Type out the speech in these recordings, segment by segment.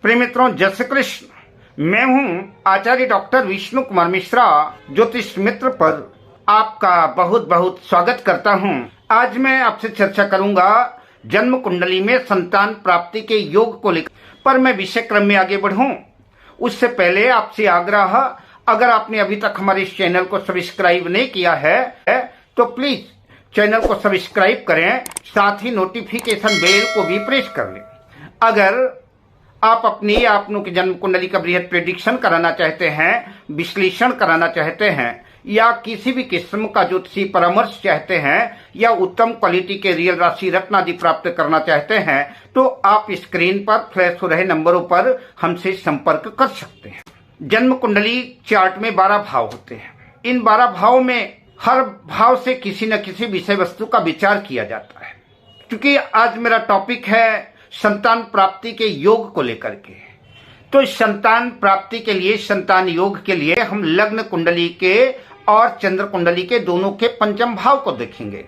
प्रिय मित्रों, जय श्री कृष्ण। मैं हूं आचार्य डॉक्टर विष्णु कुमार मिश्रा, ज्योतिष मित्र पर आपका बहुत बहुत स्वागत करता हूं। आज मैं आपसे चर्चा करूंगा जन्म कुंडली में संतान प्राप्ति के योग को लेकर। पर मैं विषय क्रम में आगे बढ़ूं उससे पहले आपसे आग्रह, अगर आपने अभी तक हमारे इस चैनल को सब्सक्राइब नहीं किया है तो प्लीज चैनल को सब्सक्राइब करें, साथ ही नोटिफिकेशन बेल को भी प्रेस कर लें। अगर आप अपनी की जन्म कुंडली का बृहद प्रेडिक्शन कराना चाहते हैं, विश्लेषण कराना चाहते हैं, या किसी भी किस्म का ज्योतिषी परामर्श चाहते हैं, या उत्तम क्वालिटी के रियल राशि रत्न आदि प्राप्त करना चाहते हैं, तो आप स्क्रीन पर फ्लैश हो रहे नंबरों पर हमसे संपर्क कर सकते हैं। जन्म कुंडली चार्ट में 12 भाव होते हैं। इन 12 भाव में हर भाव से किसी न किसी विषय वस्तु का विचार किया जाता है। क्योंकि आज मेरा टॉपिक है संतान प्राप्ति के योग को लेकर के, तो संतान प्राप्ति के लिए, संतान योग के लिए हम लग्न कुंडली के और चंद्र कुंडली के दोनों के पंचम भाव को देखेंगे।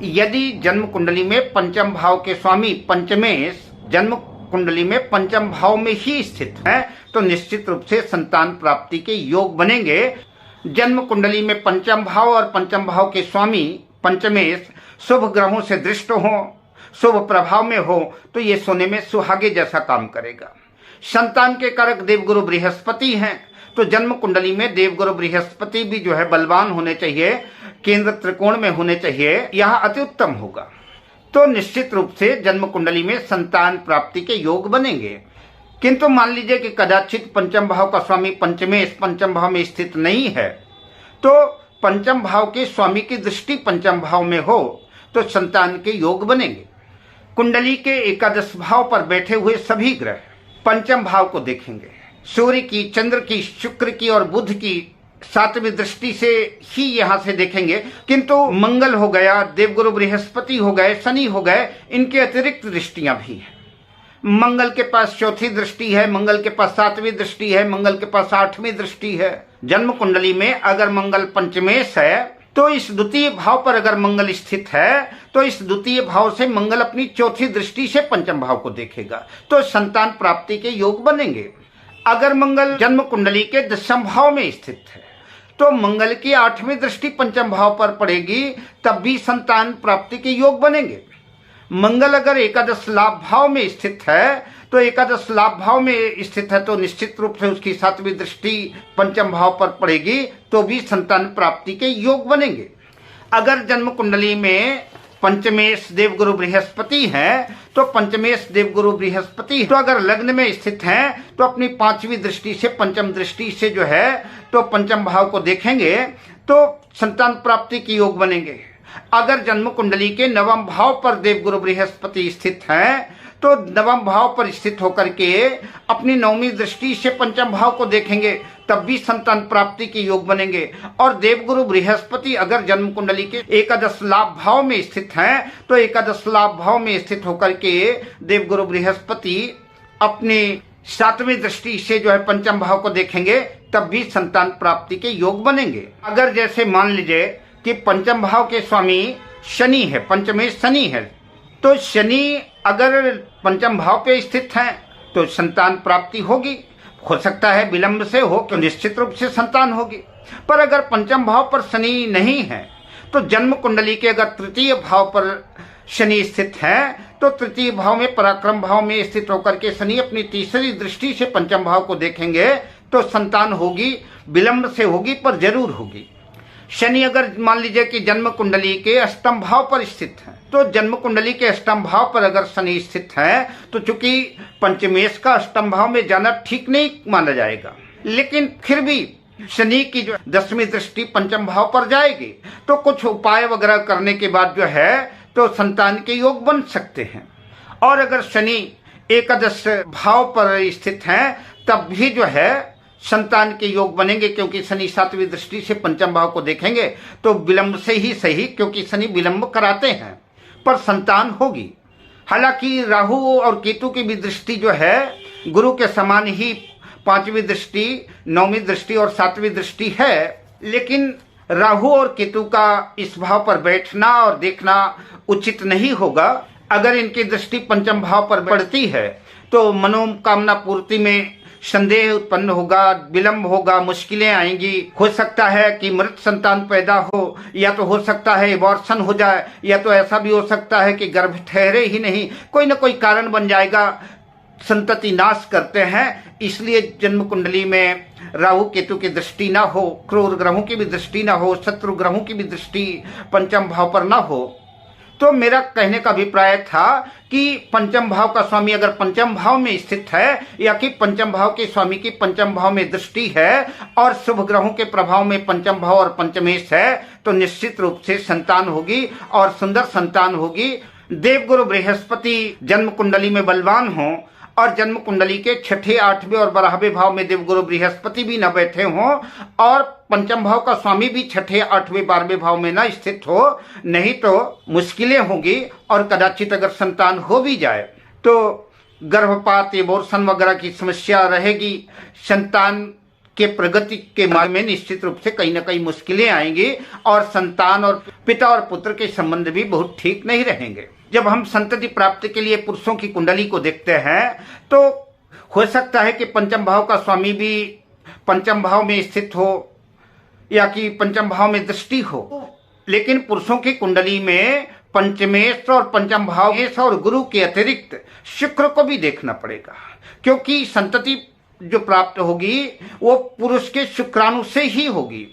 यदि जन्म कुंडली में पंचम भाव के स्वामी पंचमेश जन्म कुंडली में पंचम भाव में ही स्थित है तो निश्चित रूप से संतान प्राप्ति के योग बनेंगे। जन्म कुंडली में पंचम भाव और पंचम भाव के स्वामी पंचमेश शुभ ग्रहों से दृष्ट हो, शुभ प्रभाव में हो, तो ये सोने में सुहागे जैसा काम करेगा। संतान के कारक देवगुरु बृहस्पति हैं, तो जन्म कुंडली में देवगुरु बृहस्पति भी जो है बलवान होने चाहिए, केंद्र त्रिकोण में होने चाहिए, यह अति उत्तम होगा। तो निश्चित रूप से जन्म कुंडली में संतान प्राप्ति के योग बनेंगे। किंतु मान लीजिए कि कदाचित पंचम भाव का स्वामी पंचमेश पंचम भाव में स्थित नहीं है, तो पंचम भाव के स्वामी की दृष्टि पंचम भाव में हो तो संतान के योग बनेंगे। कुंडली के एकादश भाव पर बैठे हुए सभी ग्रह पंचम भाव को देखेंगे। सूर्य की, चंद्र की, शुक्र की और बुध की 7वीं दृष्टि से ही यहां से देखेंगे। किंतु मंगल हो गया, देवगुरु बृहस्पति हो गए, शनि हो गए, इनके अतिरिक्त दृष्टियां भी हैं। मंगल के पास 4थी दृष्टि है, मंगल के पास 7वीं दृष्टि है, मंगल के पास 8वीं दृष्टि है। जन्म कुंडली में अगर मंगल पंचमेश है तो इस द्वितीय भाव पर अगर मंगल स्थित है तो इस द्वितीय भाव से मंगल अपनी 4थी दृष्टि से पंचम भाव को देखेगा, तो संतान प्राप्ति के योग बनेंगे। अगर मंगल जन्म कुंडली के 10वें भाव में स्थित है तो मंगल की 8वीं दृष्टि पंचम भाव पर पड़ेगी, तब भी संतान प्राप्ति के योग बनेंगे। मंगल अगर एकादश लाभ भाव में स्थित है तो एकादश लाभ भाव में स्थित है तो निश्चित रूप से उसकी 7वीं दृष्टि पंचम भाव पर पड़ेगी, तो भी संतान प्राप्ति के योग बनेंगे। अगर जन्म कुंडली में पंचमेश देवगुरु बृहस्पति है तो पंचमेश देवगुरु बृहस्पति तो अगर लग्न में स्थित हैं तो अपनी 5वीं दृष्टि से पंचम दृष्टि से जो है तो पंचम भाव को देखेंगे, तो संतान प्राप्ति के योग बनेंगे। अगर जन्म कुंडली के 9वें भाव पर देवगुरु बृहस्पति स्थित हैं तो 9वें भाव पर स्थित होकर के अपनी 9वीं दृष्टि से पंचम भाव को देखेंगे, तब भी संतान प्राप्ति के योग बनेंगे। और देवगुरु बृहस्पति अगर जन्म कुंडली के एकादश लाभ भाव में स्थित हैं तो एकादश लाभ भाव में स्थित होकर के देवगुरु बृहस्पति अपनी 7वीं दृष्टि से जो है पंचम भाव को देखेंगे, तब भी संतान प्राप्ति के योग बनेंगे। अगर जैसे मान लीजिए कि पंचम भाव के स्वामी शनि है, पंचमेश शनि है, तो शनि अगर पंचम भाव पे स्थित हैं तो संतान प्राप्ति होगी। हो सकता है विलंब से हो, तो निश्चित रूप से संतान होगी। पर अगर पंचम भाव पर शनि नहीं है तो जन्म कुंडली के अगर 3य भाव पर शनि स्थित है तो 3य भाव में पराक्रम भाव में स्थित होकर के शनि अपनी 3री दृष्टि से पंचम भाव को देखेंगे, तो संतान होगी, विलंब से होगी पर जरूर होगी। शनि अगर मान लीजिए कि जन्म कुंडली के 8वें भाव पर स्थित है तो जन्म कुंडली के 8वें भाव पर अगर शनि स्थित है तो चूंकि पंचमेश का 8वें भाव में जाना ठीक नहीं माना जाएगा, लेकिन फिर भी शनि की जो 10वीं दृष्टि पंचम भाव पर जाएगी, तो कुछ उपाय वगैरह करने के बाद जो है तो संतान के योग बन सकते हैं। और अगर शनि एकादश भाव पर स्थित है तब भी जो है संतान के योग बनेंगे, क्योंकि शनि 7वीं दृष्टि से पंचम भाव को देखेंगे, तो विलंब से ही सही, क्योंकि शनि विलंब कराते हैं, पर संतान होगी। हालांकि राहु और केतु की भी दृष्टि जो है गुरु के समान ही 5वीं दृष्टि, 9वीं दृष्टि और 7वीं दृष्टि है, लेकिन राहु और केतु का इस भाव पर बैठना और देखना उचित नहीं होगा। अगर इनकी दृष्टि पंचम भाव पर पड़ती है तो मनोकामना पूर्ति में संदेह उत्पन्न होगा, विलंब होगा, मुश्किलें आएंगी। हो सकता है कि मृत संतान पैदा हो, या तो हो सकता है एबॉर्शन हो जाए, या तो ऐसा भी हो सकता है कि गर्भ ठहरे ही नहीं, कोई ना कोई कारण बन जाएगा। संतति नाश करते हैं, इसलिए जन्म कुंडली में राहु केतु की दृष्टि ना हो, क्रूर ग्रहों की भी दृष्टि ना हो, शत्रु ग्रहों की भी दृष्टि पंचम भाव पर ना हो। तो मेरा कहने का अभिप्राय था कि पंचम भाव का स्वामी अगर पंचम भाव में स्थित है, या कि पंचम भाव के स्वामी की पंचम भाव में दृष्टि है और शुभ ग्रहों के प्रभाव में पंचम भाव और पंचमेश है, तो निश्चित रूप से संतान होगी और सुंदर संतान होगी। देवगुरु बृहस्पति जन्म कुंडली में बलवान हो और जन्म कुंडली के छठे, आठवें और 12वें भाव में देवगुरु बृहस्पति भी न बैठे हों और पंचम भाव का स्वामी भी छठे, 8वें, 12वें भाव में न स्थित हो, नहीं तो मुश्किलें होंगी। और कदाचित अगर संतान हो भी जाए तो गर्भपात, एबॉर्शन वगैरह की समस्या रहेगी। संतान के प्रगति के मार्ग में निश्चित रूप से कहीं ना कहीं मुश्किलें आएंगी और संतान और पिता और पुत्र के संबंध भी बहुत ठीक नहीं रहेंगे। जब हम संतति प्राप्ति के लिए पुरुषों की कुंडली को देखते हैं तो हो सकता है कि पंचम भाव का स्वामी भी पंचम भाव में स्थित हो या कि पंचम भाव में दृष्टि हो, लेकिन पुरुषों की कुंडली में पंचमेश और पंचम भाव और गुरु के अतिरिक्त शुक्र को भी देखना पड़ेगा, क्योंकि संतति जो प्राप्त होगी वो पुरुष के शुक्राणु से ही होगी।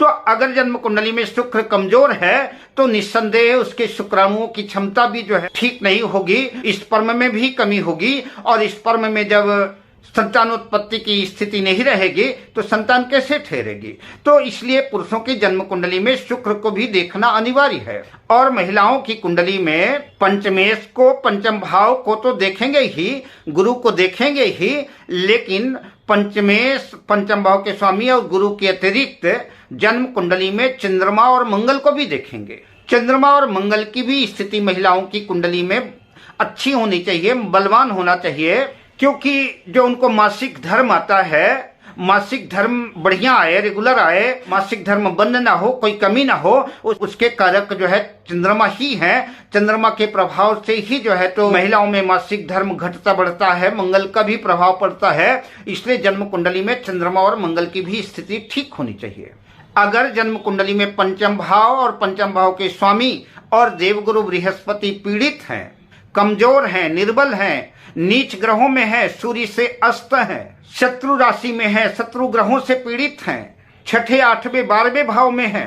तो अगर जन्म कुंडली में शुक्र कमजोर है तो निस्संदेह उसके शुक्राणुओं की क्षमता भी जो है ठीक नहीं होगी, स्पर्म में भी कमी होगी, और स्पर्म में जब संतानोत्पत्ति की स्थिति नहीं रहेगी तो संतान कैसे ठहरेगी। तो इसलिए पुरुषों की जन्म कुंडली में शुक्र को भी देखना अनिवार्य है। और महिलाओं की कुंडली में पंचमेश को, पंचम भाव को तो देखेंगे ही, गुरु को देखेंगे ही, लेकिन पंचमेश, पंचम भाव के स्वामी और गुरु के अतिरिक्त जन्म कुंडली में चंद्रमा और मंगल को भी देखेंगे। चंद्रमा और मंगल की भी स्थिति महिलाओं की कुंडली में अच्छी होनी चाहिए, बलवान होना चाहिए, क्योंकि जो उनको मासिक धर्म आता है, मासिक धर्म बढ़िया आए, रेगुलर आए, मासिक धर्म बंद ना हो, कोई कमी ना हो, उसके कारक जो है चंद्रमा ही है। चंद्रमा के प्रभाव से ही जो है तो महिलाओं में मासिक धर्म घटता बढ़ता है, मंगल का भी प्रभाव पड़ता है। इसलिए जन्म कुंडली में चंद्रमा और मंगल की भी स्थिति ठीक होनी चाहिए। अगर जन्म कुंडली में पंचम भाव और पंचम भाव के स्वामी और देवगुरु बृहस्पति पीड़ित हैं, कमजोर हैं, निर्बल हैं, नीच ग्रहों में है, सूर्य से अस्त है, शत्रु राशि में है, शत्रु ग्रहों से पीड़ित हैं, छठे, 8वें, 12वें भाव में है।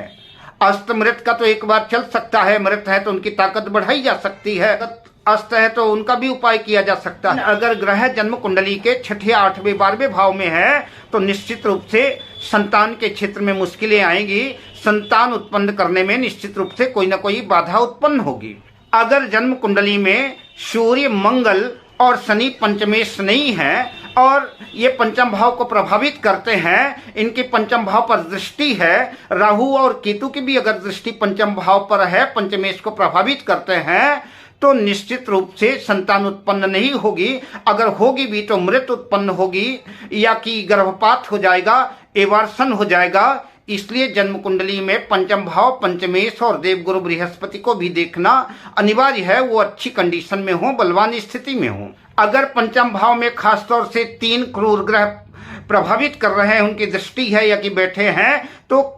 अस्त मृत का तो एक बार चल सकता है, मृत है तो उनकी ताकत बढ़ाई जा सकती है, अस्त है तो उनका भी उपाय किया जा सकता है। अगर ग्रह जन्म कुंडली के छठे, 8वें, 12वें भाव में है तो निश्चित रूप से संतान के क्षेत्र में मुश्किलें आएंगी, संतान उत्पन्न करने में निश्चित रूप से कोई ना कोई बाधा उत्पन्न होगी। अगर जन्म कुंडली में सूर्य, मंगल और शनि पंचमेश नहीं है और ये पंचम भाव को प्रभावित करते हैं, इनकी पंचम भाव पर दृष्टि है, राहु और केतु की भी अगर दृष्टि पंचम भाव पर है, पंचमेश को प्रभावित करते हैं, तो निश्चित रूप से संतान उत्पन्न नहीं होगी। अगर होगी भी तो मृत उत्पन्न होगी या कि गर्भपात हो जाएगा, एबॉर्शन हो जाएगा। इसलिए जन्म कुंडली में पंचम भाव, पंचमेश और देवगुरु बृहस्पति को भी देखना अनिवार्य है, वो अच्छी कंडीशन में हो, बलवान स्थिति में हो। अगर पंचम भाव में खासतौर से 3 क्रूर ग्रह प्रभावित कर रहे हैं, उनकी दृष्टि है या कि बैठे हैं, तो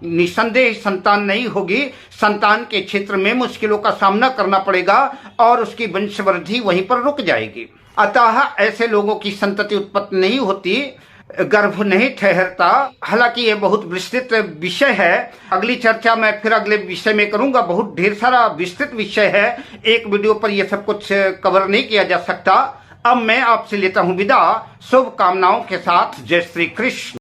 निसंदेह संतान नहीं होगी। संतान के क्षेत्र में मुश्किलों का सामना करना पड़ेगा और उसकी वंशवृद्धि वहीं पर रुक जाएगी। अतः ऐसे लोगों की संतति उत्पत्ति नहीं होती, गर्भ नहीं ठहरता। हालांकि ये बहुत विस्तृत विषय है, अगली चर्चा मैं फिर अगले विषय में करूंगा। बहुत ढेर सारा विस्तृत विषय है, एक वीडियो पर यह सब कुछ कवर नहीं किया जा सकता। अब मैं आपसे लेता हूं विदा, शुभकामनाओं के साथ। जय श्री कृष्ण।